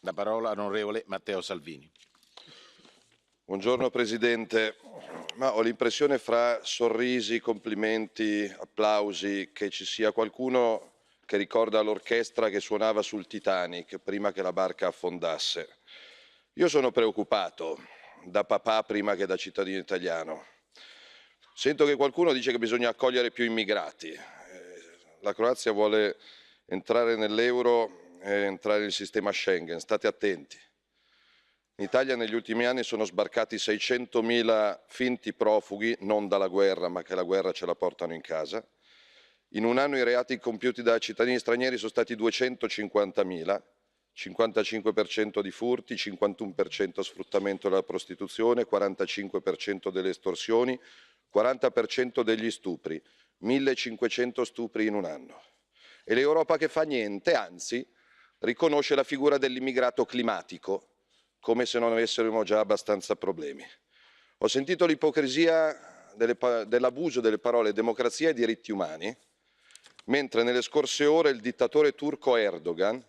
La parola all'onorevole Matteo Salvini. Buongiorno Presidente, ho l'impressione fra sorrisi, complimenti, applausi che ci sia qualcuno che ricorda l'orchestra che suonava sul Titanic prima che la barca affondasse. Io sono preoccupato da papà prima che da cittadino italiano. Sento che qualcuno dice che bisogna accogliere più immigrati. La Croazia vuole entrare nell'euro e entrare nel sistema Schengen, state attenti. In Italia negli ultimi anni sono sbarcati 600.000 finti profughi, non dalla guerra, ma che la guerra ce la portano in casa. In un anno i reati compiuti da cittadini stranieri sono stati 250.000, 55% di furti, 51% sfruttamento della prostituzione, 45% delle estorsioni, 40% degli stupri, 1.500 stupri in un anno. E l'Europa che fa niente, anzi, riconosce la figura dell'immigrato climatico, come se non avessimo già abbastanza problemi. Ho sentito l'ipocrisia dell'abuso delle parole democrazia e diritti umani, mentre nelle scorse ore il dittatore turco Erdogan,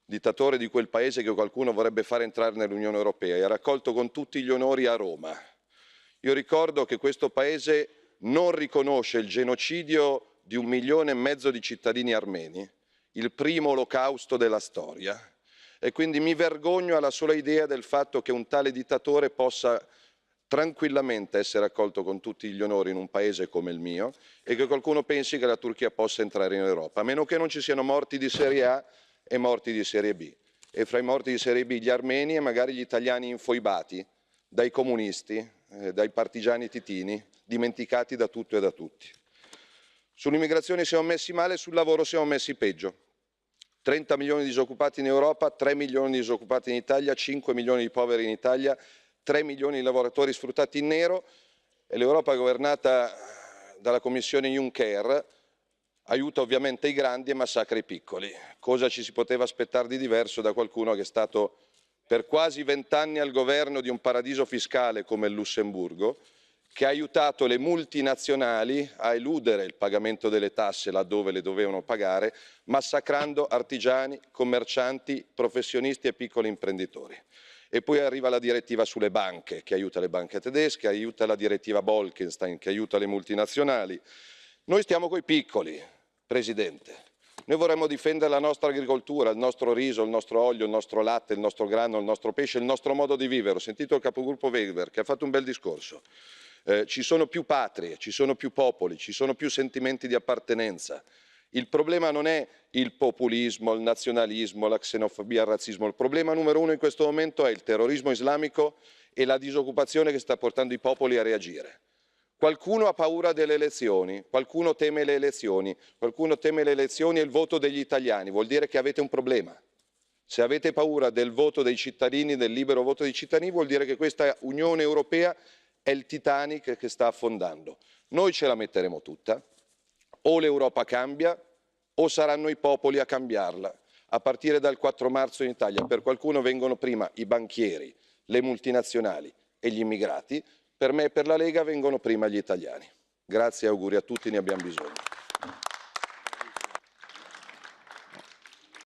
dittatore di quel paese che qualcuno vorrebbe fare entrare nell'Unione Europea, era accolto con tutti gli onori a Roma. Io ricordo che questo paese non riconosce il genocidio di 1,5 milioni di cittadini armeni, il primo olocausto della storia, e quindi mi vergogno alla sola idea del fatto che un tale dittatore possa tranquillamente essere accolto con tutti gli onori in un paese come il mio e che qualcuno pensi che la Turchia possa entrare in Europa, a meno che non ci siano morti di serie A e morti di serie B. E fra i morti di serie B gli armeni e magari gli italiani infoibati dai comunisti, dai partigiani titini, dimenticati da tutto e da tutti. Sull'immigrazione siamo messi male, sul lavoro siamo messi peggio. 30 milioni di disoccupati in Europa, 3 milioni di disoccupati in Italia, 5 milioni di poveri in Italia, 3 milioni di lavoratori sfruttati in nero, e l'Europa governata dalla Commissione Juncker aiuta ovviamente i grandi e massacra i piccoli. Cosa ci si poteva aspettare di diverso da qualcuno che è stato per quasi 20 anni al governo di un paradiso fiscale come il Lussemburgo, che ha aiutato le multinazionali a eludere il pagamento delle tasse laddove le dovevano pagare, massacrando artigiani, commercianti, professionisti e piccoli imprenditori. E poi arriva la direttiva sulle banche, che aiuta le banche tedesche, aiuta la direttiva Bolkestein, che aiuta le multinazionali. Noi stiamo coi piccoli, Presidente. Noi vorremmo difendere la nostra agricoltura, il nostro riso, il nostro olio, il nostro latte, il nostro grano, il nostro pesce, il nostro modo di vivere. Ho sentito il capogruppo Weber che ha fatto un bel discorso. Ci sono più patrie, ci sono più popoli, ci sono più sentimenti di appartenenza. Il problema non è il populismo, il nazionalismo, la xenofobia, il razzismo. Il problema numero uno in questo momento è il terrorismo islamico e la disoccupazione che sta portando i popoli a reagire. Qualcuno ha paura delle elezioni, qualcuno teme le elezioni, qualcuno teme le elezioni e il voto degli italiani. Vuol dire che avete un problema. Se avete paura del voto dei cittadini, del libero voto dei cittadini, vuol dire che questa Unione Europea è il Titanic che sta affondando. Noi ce la metteremo tutta, o l'Europa cambia o saranno i popoli a cambiarla. A partire dal 4 marzo in Italia per qualcuno vengono prima i banchieri, le multinazionali e gli immigrati, per me e per la Lega vengono prima gli italiani. Grazie e auguri a tutti, ne abbiamo bisogno.